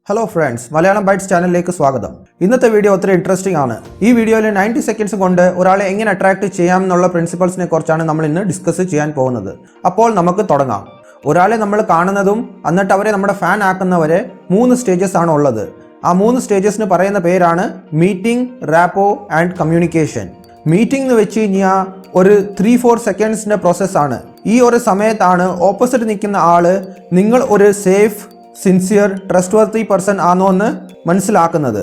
Hello friends, Malayalam Bites channel-ലേക്ക് സ്വാഗതം. ഇന്നത്തെ video ഒത്തിരി ഇൻട്രസ്റ്റിംഗ് ആണ്. ഈ വീഡിയോയിൽ 90 സെക്കൻഡ്സ് കൊണ്ട് ഒരാളെ എങ്ങനെ അട്രാക്ട് ചെയ്യാം എന്നുള്ള പ്രിൻസിപ്പൽസിനെ കുറിച്ചാണ് നമ്മൾ ഇന്ന് ഡിസ്കസ് ചെയ്യാൻ പോകുന്നത്. അപ്പോൾ നമുക്ക് തുടങ്ങാം. ഒരാളെ നമ്മൾ കാണുന്നതും എന്നിട്ട് അവരെ നമ്മുടെ ഫാൻ ആക്കുന്നവരെ 3 സ്റ്റേജസ് ആണ് ഉള്ളത്. ആ 3 സ്റ്റേജസിന് പറയുന്ന പേരാണ് meeting, rapport and communication. Meeting എന്ന് വെച്ച് കഴിഞ്ഞാൽ ഒരു 3-4 സെക്കൻഡ്സിൻ്റെ പ്രോസസ്സാണ്. ഈ ഒരു സമയത്താണ് ഓപ്പോസിറ്റ് നിൽക്കുന്ന ആൾ നിങ്ങൾ ഒരു സേഫ്, സിൻസിയർ, ട്രസ്റ്റ്വർത്തി പേഴ്സൺ ആണോ എന്ന് മനസ്സിലാക്കുന്നത്.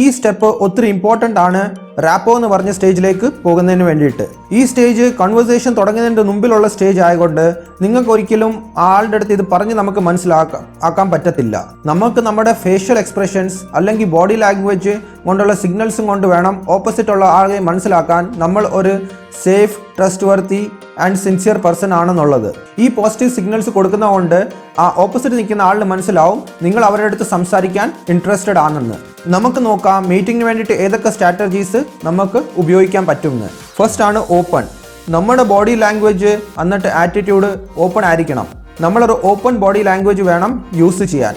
ഈ സ്റ്റെപ്പ് ഒത്തിരി ഇമ്പോർട്ടൻ്റ് ആണ് റാപ്പോ എന്ന് പറഞ്ഞ സ്റ്റേജിലേക്ക് പോകുന്നതിന് വേണ്ടിയിട്ട്. ഈ സ്റ്റേജ് കൺവേഴ്സേഷൻ തുടങ്ങുന്നതിൻ്റെ മുമ്പിലുള്ള സ്റ്റേജ് ആയതുകൊണ്ട് നിങ്ങൾക്ക് ഒരിക്കലും ആളുടെ അടുത്ത് ഇത് പറഞ്ഞ് നമുക്ക് മനസ്സിലാക്കാൻ പറ്റത്തില്ല. നമുക്ക് നമ്മുടെ ഫേഷ്യൽ എക്സ്പ്രഷൻസ് അല്ലെങ്കിൽ ബോഡി ലാംഗ്വേജ് കൊണ്ടുള്ള സിഗ്നൽസും കൊണ്ട് വേണം ഓപ്പോസിറ്റ് ഉള്ള ആളെ മനസ്സിലാക്കാൻ നമ്മൾ ഒരു safe, trustworthy and sincere person ആണെന്നുള്ളത്. ഈ പോസിറ്റീവ് സിഗ്നൽസ് കൊടുക്കുന്നതുകൊണ്ട് ആ ഓപ്പോസിറ്റ് നിൽക്കുന്ന ആളിന് മനസ്സിലാവും നിങ്ങൾ അവരുടെ അടുത്ത് സംസാരിക്കാൻ ഇൻട്രസ്റ്റഡ് ആണെന്ന്. നമുക്ക് നോക്കാം മീറ്റിങ്ങിന് വേണ്ടിയിട്ട് ഏതൊക്കെ സ്ട്രാറ്റജീസ് നമുക്ക് ഉപയോഗിക്കാൻ പറ്റുമെന്ന്. ഫസ്റ്റ് ആണ് ഓപ്പൺ. നമ്മുടെ ബോഡി ലാംഗ്വേജ് എന്നിട്ട് ആറ്റിറ്റ്യൂഡ് ഓപ്പൺ ആയിരിക്കണം. നമ്മളൊരു ഓപ്പൺ ബോഡി ലാംഗ്വേജ് വേണം യൂസ് ചെയ്യാൻ.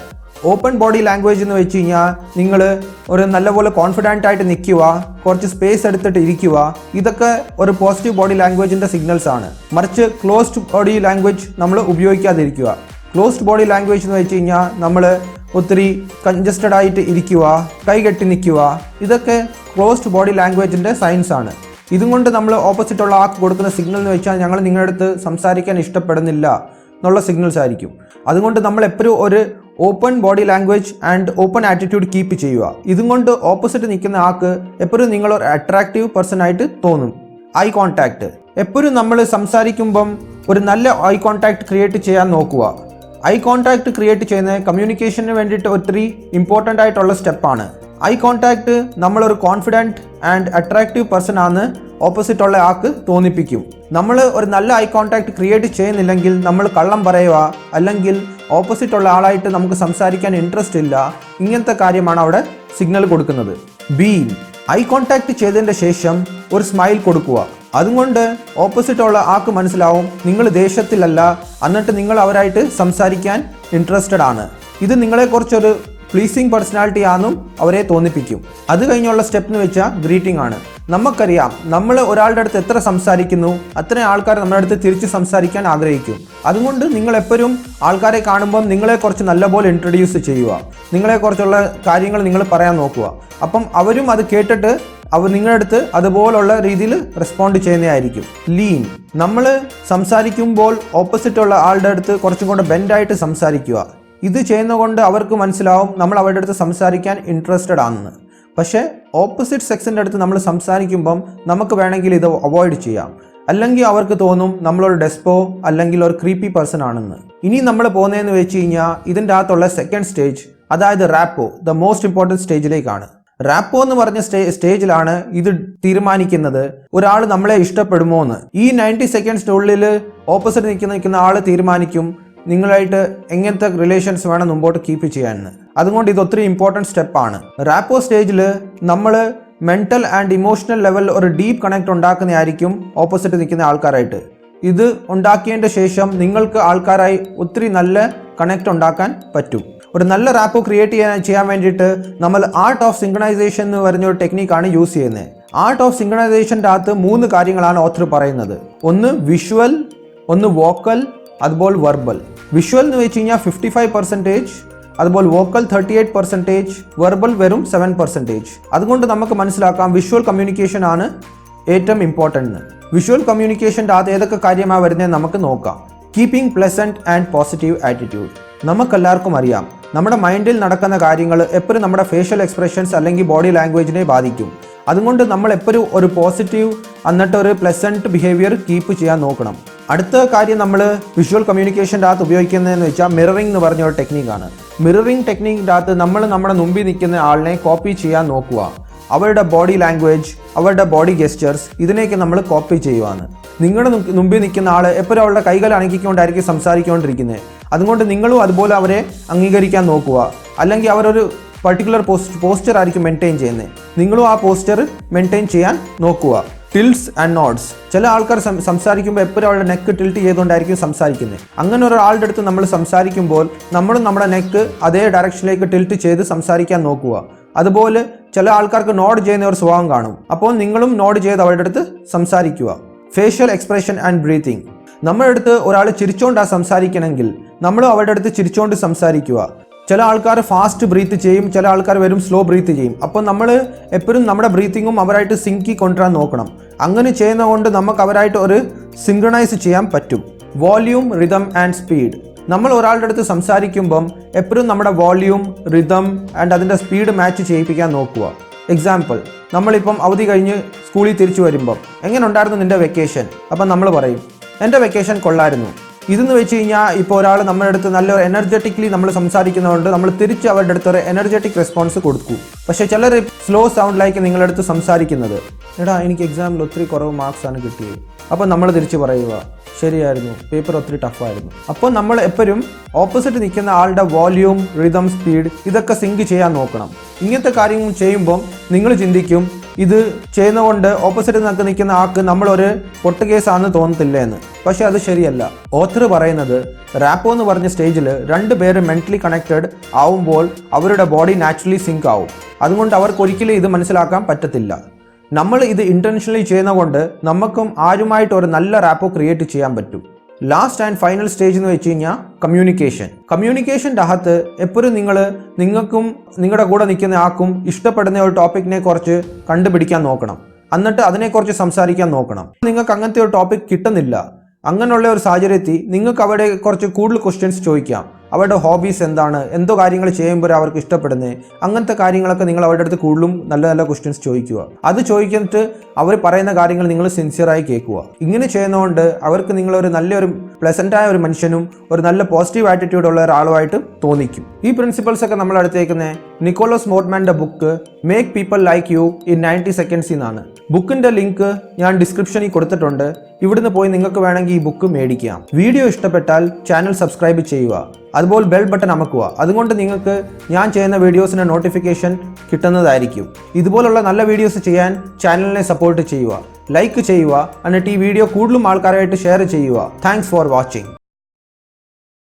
ഓപ്പൺ ബോഡി ലാംഗ്വേജ് എന്ന് വെച്ച് കഴിഞ്ഞാൽ നിങ്ങൾ ഒരു നല്ലപോലെ കോൺഫിഡൻ്റ് ആയിട്ട് നിൽക്കുക, കുറച്ച് സ്പേസ് എടുത്തിട്ട് ഇരിക്കുക. ഇതൊക്കെ ഒരു പോസിറ്റീവ് ബോഡി ലാംഗ്വേജിൻ്റെ സിഗ്നൽസ് ആണ്. മറിച്ച് ക്ലോസ്ഡ് ബോഡി ലാംഗ്വേജ് നമ്മൾ ഉപയോഗിക്കാതിരിക്കുക. ക്ലോസ്ഡ് ബോഡി ലാംഗ്വേജ് എന്ന് വെച്ച് കഴിഞ്ഞാൽ നമ്മൾ ഒത്തിരി കൺജസ്റ്റഡ് ആയിട്ട് ഇരിക്കുക, കൈകെട്ടി നിൽക്കുക. ഇതൊക്കെ ക്ലോസ്ഡ് ബോഡി ലാംഗ്വേജിൻ്റെ സൈൻസ് ആണ്. ഇതും കൊണ്ട് നമ്മൾ ഓപ്പോസിറ്റ് ഉള്ള ആൾക്ക് കൊടുക്കുന്ന സിഗ്നൽ എന്ന് വെച്ചാൽ ഞങ്ങൾ നിങ്ങളുടെ അടുത്ത് സംസാരിക്കാൻ ഇഷ്ടപ്പെടുന്നില്ല എന്നുള്ള സിഗ്നൽസ് ആയിരിക്കും. അതുകൊണ്ട് നമ്മൾ എപ്പോഴും ഒരു open body language and open attitude keep ചെയ്യുക. ഇതും കൊണ്ട് ഓപ്പോസിറ്റ് നിൽക്കുന്ന ആൾക്ക് എപ്പോഴും നിങ്ങളൊരു അട്രാക്റ്റീവ് പേഴ്സൺ ആയിട്ട് തോന്നും. I contact. എപ്പോഴും നമ്മൾ സംസാരിക്കുമ്പം ഒരു നല്ല ഐ കോൺടാക്റ്റ് ക്രിയേറ്റ് ചെയ്യാൻ നോക്കുക. ഐ കോൺടാക്റ്റ് ക്രിയേറ്റ് ചെയ്യുന്നത് കമ്മ്യൂണിക്കേഷന് വേണ്ടിയിട്ട് ഒത്തിരി ഇമ്പോർട്ടൻ്റ് ആയിട്ടുള്ള സ്റ്റെപ്പാണ്. ഐ കോൺടാക്റ്റ് നമ്മളൊരു കോൺഫിഡൻറ്റ് ആൻഡ് അട്രാക്റ്റീവ് പേഴ്സൺ ആണ് ഓപ്പോസിറ്റ് ഉള്ള ആൾക്ക് തോന്നിപ്പിക്കും. നമ്മൾ ഒരു നല്ല ഐ കോൺടാക്റ്റ് ക്രിയേറ്റ് ചെയ്യുന്നില്ലെങ്കിൽ നമ്മൾ കള്ളം പറയുക, അല്ലെങ്കിൽ ഓപ്പോസിറ്റ് ഉള്ള ആളായിട്ട് നമുക്ക് സംസാരിക്കാൻ ഇൻട്രസ്റ്റ് ഇല്ല, ഇങ്ങനത്തെ കാര്യമാണ് അവിടെ സിഗ്നൽ കൊടുക്കുന്നത്. ബീം. ഐ കോൺടാക്റ്റ് ചെയ്തതിൻ്റെ ശേഷം ഒരു സ്മൈൽ കൊടുക്കുക. അതുകൊണ്ട് ഓപ്പോസിറ്റ് ഉള്ള ആൾക്ക് മനസ്സിലാവും നിങ്ങൾ ദേഷ്യത്തിലല്ല, എന്നിട്ട് നിങ്ങൾ അവരായിട്ട് സംസാരിക്കാൻ ഇൻട്രസ്റ്റഡ് ആണ്. ഇത് നിങ്ങളെക്കുറിച്ചൊരു പ്ലീസിങ് പേഴ്സണാലിറ്റി ആണെന്നും അവരെ തോന്നിപ്പിക്കും. അത് കഴിഞ്ഞുള്ള സ്റ്റെപ്പ് എന്ന് വെച്ചാൽ ഗ്രീറ്റിംഗ് ആണ്. നമുക്കറിയാം നമ്മൾ ഒരാളുടെ അടുത്ത് എത്ര സംസാരിക്കുന്നു അത്രയും ആൾക്കാർ നമ്മുടെ അടുത്ത് തിരിച്ച് സംസാരിക്കാൻ ആഗ്രഹിക്കും. അതുകൊണ്ട് നിങ്ങൾ എപ്പോഴും ആൾക്കാരെ കാണുമ്പം നിങ്ങളെക്കുറിച്ച് നല്ലപോലെ ഇൻട്രൊഡ്യൂസ് ചെയ്യുക, നിങ്ങളെക്കുറിച്ചുള്ള കാര്യങ്ങൾ നിങ്ങൾ പറയാൻ നോക്കുക. അപ്പം അവരും അത് കേട്ടിട്ട് നിങ്ങളുടെ അടുത്ത് അതുപോലുള്ള രീതിയിൽ റെസ്പോണ്ട് ചെയ്യുന്നതായിരിക്കും. ലീൻ. നമ്മൾ സംസാരിക്കുമ്പോൾ ഓപ്പോസിറ്റ് ഉള്ള ആളുടെ അടുത്ത് കുറച്ചും കൂടെ ബെൻഡായിട്ട് സംസാരിക്കുക. ഇത് ചെയ്യുന്നതുകൊണ്ട് അവർക്ക് മനസ്സിലാവും നമ്മൾ അവരുടെ അടുത്ത് സംസാരിക്കാൻ ഇൻട്രസ്റ്റഡ് ആണെന്ന്. പക്ഷേ ഓപ്പോസിറ്റ് സെക്സിൻ്റെ അടുത്ത് നമ്മൾ സംസാരിക്കുമ്പം നമുക്ക് വേണമെങ്കിൽ ഇത് അവോയ്ഡ് ചെയ്യാം. അല്ലെങ്കിൽ അവർക്ക് തോന്നും നമ്മളൊരു ഡെസ്പോ അല്ലെങ്കിൽ ഒരു ക്രീപ്പി പേഴ്സൺ ആണെന്ന്. ഇനി നമ്മൾ പോകുന്നതെന്ന് വെച്ച് കഴിഞ്ഞാൽ ഇതിൻ്റെ അകത്തുള്ള സെക്കൻഡ് സ്റ്റേജ്, അതായത് റാപ്പോ, ദ മോസ്റ്റ് ഇമ്പോർട്ടൻറ്റ് സ്റ്റേജിലേക്കാണ്. റാപ്പോ എന്ന് പറഞ്ഞ സ്റ്റേജിലാണ് ഇത് തീരുമാനിക്കുന്നത് ഒരാൾ നമ്മളെ ഇഷ്ടപ്പെടുമോ എന്ന്. ഈ 90 സെക്കൻഡ്സിനുള്ളിൽ ഓപ്പോസിറ്റ് നിൽക്കുന്ന ആൾ തീരുമാനിക്കും നിങ്ങളായിട്ട് എങ്ങനത്തെ റിലേഷൻസ് വേണം മുമ്പോട്ട് കീപ്പ് ചെയ്യാമെന്ന്. അതുകൊണ്ട് ഇത് ഒത്തിരി ഇമ്പോർട്ടൻറ്റ് സ്റ്റെപ്പാണ്. റാപ്പോ സ്റ്റേജിൽ നമ്മൾ മെൻ്റൽ ആൻഡ് ഇമോഷണൽ ലെവൽ ഒരു ഡീപ്പ് കണക്ട് ഉണ്ടാക്കുന്നതായിരിക്കും ഓപ്പോസിറ്റ് നിൽക്കുന്ന ആൾക്കാരായിട്ട്. ഇത് ഉണ്ടാക്കിയതിൻ്റെ ശേഷം നിങ്ങൾക്ക് ആൾക്കാരായി ഒത്തിരി നല്ല കണക്ട് ഉണ്ടാക്കാൻ പറ്റും. ഒരു നല്ല റാപ്പോ ക്രിയേറ്റ് ചെയ്യാൻ വേണ്ടിയിട്ട് നമ്മൾ ആർട്ട് ഓഫ് സിങ്ക്രണൈസേഷൻ എന്ന് പറഞ്ഞൊരു ടെക്നിക്കാണ് യൂസ് ചെയ്യുന്നത്. ആർട്ട് ഓഫ് സിങ്ക്രണൈസേഷൻ്റെ അകത്ത് 3 കാര്യങ്ങളാണ് ഓഥർ പറയുന്നത്. ഒന്ന് വിഷ്വൽ, ഒന്ന് വോക്കൽ, അതുപോലെ വെർബൽ. വിഷ്വൽ എന്ന് വെച്ച് കഴിഞ്ഞാൽ 55%, അതുപോലെ വോക്കൽ 38%, വെർബൽ വെറും 7%. അതുകൊണ്ട് നമുക്ക് മനസ്സിലാക്കാം വിഷ്വൽ കമ്മ്യൂണിക്കേഷൻ ആണ് ഏറ്റവും ഇമ്പോർട്ടൻറ്റ്. വിഷ്വൽ കമ്മ്യൂണിക്കേഷൻ്റെ അത് ഏതൊക്കെ കാര്യമാണ് വരുന്നത് നമുക്ക് നോക്കാം. Keeping pleasant and positive attitude. നമുക്കെല്ലാവർക്കും അറിയാം നമ്മുടെ മൈൻഡിൽ നടക്കുന്ന കാര്യങ്ങൾ എപ്പോഴും നമ്മുടെ ഫേഷ്യൽ എക്സ്പ്രഷൻസ് അല്ലെങ്കിൽ ബോഡി ലാംഗ്വേജിനെ ബാധിക്കും. അതുകൊണ്ട് നമ്മൾ എപ്പോഴും ഒരു പോസിറ്റീവ് എന്നിട്ട് ഒരു പ്ലെസൻറ്റ് ബിഹേവിയർ കീപ്പ് ചെയ്യാൻ നോക്കണം. അടുത്ത കാര്യം നമ്മൾ വിഷ്വൽ കമ്മ്യൂണിക്കേഷൻ്റെ അകത്ത് ഉപയോഗിക്കുന്നതെന്ന് വെച്ചാൽ മിററിംഗ് എന്ന് പറഞ്ഞ ഒരു ടെക്നിക്കാണ്. മിററിംഗ് ടെക്നിക്കിൻ്റെ അകത്ത് നമ്മൾ നമ്മുടെ മുമ്പിൽ നിൽക്കുന്ന ആളിനെ കോപ്പി ചെയ്യാൻ നോക്കുക. അവരുടെ ബോഡി ലാംഗ്വേജ്, അവരുടെ ബോഡി ഗെസ്റ്റേഴ്സ്, ഇതിനെയൊക്കെ നമ്മൾ കോപ്പി ചെയ്യുവാണ്. നിങ്ങളുടെ മുമ്പിൽ നിൽക്കുന്ന ആൾ എപ്പോഴും അവരുടെ കൈകൾ അണക്കിക്കൊണ്ടായിരിക്കും സംസാരിച്ചുകൊണ്ടിരിക്കുന്നത്. അതുകൊണ്ട് നിങ്ങളും അതുപോലെ അവരെ അംഗീകരിക്കാൻ നോക്കുക. അല്ലെങ്കിൽ അവരൊരു പർട്ടിക്കുലർ പോസ്ചർ ആയിരിക്കും മെയിൻറ്റെയിൻ ചെയ്യുന്നത്, നിങ്ങളും ആ പോസ്ചർ മെയിൻറ്റെയിൻ ചെയ്യാൻ നോക്കുക. ടിൽസ് ആൻഡ് നോഡ്സ്. ചില ആൾക്കാർ സംസാരിക്കുമ്പോൾ എപ്പോഴും അവരുടെ നെക്ക് ടിൽറ്റ് ചെയ്തുകൊണ്ടായിരിക്കും സംസാരിക്കുന്നത്. അങ്ങനെ ഒരാളുടെ അടുത്ത് നമ്മൾ സംസാരിക്കുമ്പോൾ നമ്മളും നമ്മുടെ നെക്ക് അതേ ഡയറക്ഷനിലേക്ക് ടിൽറ്റ് ചെയ്ത് സംസാരിക്കാൻ നോക്കുക. അതുപോലെ ചില ആൾക്കാർക്ക് നോഡ് ചെയ്യുന്ന ഒരു സ്വഭാവം കാണും. അപ്പോൾ നിങ്ങളും നോഡ് ചെയ്ത് അവരുടെ അടുത്ത് സംസാരിക്കുക. Facial expression and breathing. നമ്മുടെ അടുത്ത് ഒരാൾ ചിരിച്ചുകൊണ്ടാണ് സംസാരിക്കണമെങ്കിൽ നമ്മളും അവരുടെ അടുത്ത് ചിരിച്ചുകൊണ്ട് സംസാരിക്കുക. ചില ആൾക്കാർ ഫാസ്റ്റ് ബ്രീത്ത് ചെയ്യും, ചില ആൾക്കാർ വരും സ്ലോ ബ്രീത്ത് ചെയ്യും. അപ്പോൾ നമ്മൾ എപ്പോഴും നമ്മുടെ ബ്രീത്തിങ്ങും അവരായിട്ട് സിങ്കി കൊണ്ടുവരാൻ നോക്കണം. അങ്ങനെ ചെയ്യുന്നതുകൊണ്ട് നമുക്ക് അവരായിട്ട് ഒരു സിങ്ക്രണൈസ് ചെയ്യാൻ പറ്റും. Volume, rhythm and speed. നമ്മൾ ഒരാളുടെ അടുത്ത് സംസാരിക്കുമ്പം എപ്പോഴും നമ്മുടെ വോള്യൂം, റിതം ആൻഡ് അതിൻ്റെ സ്പീഡ് മാച്ച് ചെയ്യിപ്പിക്കാൻ നോക്കുക. എക്സാമ്പിൾ, നമ്മളിപ്പം അവധി കഴിഞ്ഞ് സ്കൂളിൽ തിരിച്ചു വരുമ്പം എങ്ങനെ ഉണ്ടായിരുന്നു നിൻ്റെ വെക്കേഷൻ? അപ്പം നമ്മൾ പറയും എൻ്റെ വെക്കേഷൻ കൊള്ളായിരുന്നു. ഇതെന്ന് വെച്ച് കഴിഞ്ഞാൽ ഇപ്പോൾ ഒരാൾ നമ്മുടെ അടുത്ത് നല്ലൊരു എനർജറ്റിക്കലി നമ്മൾ സംസാരിക്കുന്നതുകൊണ്ട് നമ്മൾ തിരിച്ച് അവരുടെ അടുത്ത് ഒരു എനർജറ്റിക് റെസ്പോൺസ് കൊടുക്കും. പക്ഷേ ചിലർ സ്ലോ സൗണ്ട് ലൈക്ക് നിങ്ങളുടെ അടുത്ത് സംസാരിക്കുന്നത്, എടാ എനിക്ക് എക്സാമിൽ ഒത്തിരി കുറവ് മാർക്സാണ് കിട്ടിയത്. അപ്പോൾ നമ്മൾ തിരിച്ച് പറയുക, ശരിയായിരുന്നു, പേപ്പർ ഒത്തിരി ടഫായിരുന്നു. അപ്പോൾ നമ്മൾ എപ്പോഴും ഓപ്പോസിറ്റ് നിൽക്കുന്ന ആളുടെ വോള്യൂം, റിതം, സ്പീഡ് ഇതൊക്കെ സിങ്ക് ചെയ്യാൻ നോക്കണം. ഇങ്ങനത്തെ കാര്യങ്ങൾ ചെയ്യുമ്പം നിങ്ങൾ ചിന്തിക്കും ഇത് ചെയ്യുന്നതുകൊണ്ട് ഓപ്പോസിറ്റ് നിൽക്കുന്ന ആൾക്ക് നമ്മളൊരു പൊട്ട് കേസാണെന്ന് തോന്നത്തില്ല എന്ന്. പക്ഷെ അത് ശരിയല്ല. ഓഥർ പറയുന്നത് റാപ്പോ എന്ന് പറഞ്ഞ സ്റ്റേജിൽ 2 പേര് മെൻ്റലി കണക്റ്റഡ് ആവുമ്പോൾ അവരുടെ ബോഡി നാച്ചുറലി സിങ്ക് ആവും. അതുകൊണ്ട് അവർക്ക് ഒരിക്കലും ഇത് മനസ്സിലാക്കാൻ പറ്റത്തില്ല. നമ്മൾ ഇത് ഇൻറ്റൻഷനലി ചെയ്യുന്നതുകൊണ്ട് നമുക്കും ആരുമായിട്ട് ഒരു നല്ല റാപ്പോ ക്രിയേറ്റ് ചെയ്യാൻ പറ്റും. ലാസ്റ്റ് ആൻഡ് ഫൈനൽ സ്റ്റേജ് എന്ന് വെച്ച് കഴിഞ്ഞാൽ കമ്മ്യൂണിക്കേഷൻ്റെ അകത്ത് എപ്പോഴും നിങ്ങൾക്കും നിങ്ങളുടെ കൂടെ നിൽക്കുന്ന ആൾക്കും ഇഷ്ടപ്പെടുന്ന ഒരു ടോപ്പിക്കിനെ കുറിച്ച് കണ്ടുപിടിക്കാൻ നോക്കണം. എന്നിട്ട് അതിനെക്കുറിച്ച് സംസാരിക്കാൻ നോക്കണം. നിങ്ങൾക്ക് അങ്ങനത്തെ ഒരു ടോപ്പിക് കിട്ടുന്നില്ല, അങ്ങനെയുള്ള ഒരു സാഹചര്യത്തിൽ നിങ്ങൾക്ക് അവരുടെ കുറച്ച് കൂടുതൽ ക്വസ്റ്റ്യൻസ് ചോദിക്കാം. അവരുടെ ഹോബീസ് എന്താണ്, എന്തോ കാര്യങ്ങൾ ചെയ്യുമ്പോൾ അവർക്ക് ഇഷ്ടപ്പെടുന്നത്, അങ്ങനത്തെ കാര്യങ്ങളൊക്കെ നിങ്ങൾ അവരുടെ അടുത്ത് കൂടുതലും നല്ല നല്ല ക്വസ്റ്റ്യൻസ് ചോദിക്കുക. അത് ചോദിച്ചിട്ട് അവർ പറയുന്ന കാര്യങ്ങൾ നിങ്ങൾ സിൻസിയറായി കേൾക്കുക. ഇങ്ങനെ ചെയ്യുന്നതുകൊണ്ട് അവർക്ക് നിങ്ങളൊരു നല്ലൊരു പ്ലസൻ്റായ ഒരു മനുഷ്യനും ഒരു നല്ല പോസിറ്റീവ് ആറ്റിറ്റ്യൂഡ് ഉള്ള ഒരാളുമായിട്ട് തോന്നിക്കും. ഈ പ്രിൻസിപ്പൾസ് ഒക്കെ നമ്മൾ എടുത്തേക്കുന്നത് നിക്കോളസ് മോർട്ട്മാൻ്റെ book make people like you in 90 seconds എന്നാണ്. ബുക്കിൻ്റെ ലിങ്ക് ഞാൻ ഡിസ്ക്രിപ്ഷനിൽ കൊടുത്തിട്ടുണ്ട്. ഇവിടുന്ന് പോയി നിങ്ങൾക്ക് വേണമെങ്കിൽ ഈ ബുക്ക് മേടിക്കാം. വീഡിയോ ഇഷ്ടപ്പെട്ടാൽ ചാനൽ സബ്സ്ക്രൈബ് ചെയ്യുക, അതുപോലെ ബെൽ ബട്ടൺ അമക്കുക. അതുകൊണ്ട് നിങ്ങൾക്ക് ഞാൻ ചെയ്യുന്ന വീഡിയോസിൻ്റെ നോട്ടിഫിക്കേഷൻ കിട്ടുന്നതായിരിക്കും. ഇതുപോലുള്ള നല്ല വീഡിയോസ് ചെയ്യാൻ ചാനലിനെ സപ്പോർട്ട് ചെയ്യുക, ലൈക്ക് ചെയ്യുക, എന്നിട്ട് ഈ വീഡിയോ കൂടുതലും ആൾക്കാരായിട്ട് ഷെയർ ചെയ്യുക. Thanks for watching.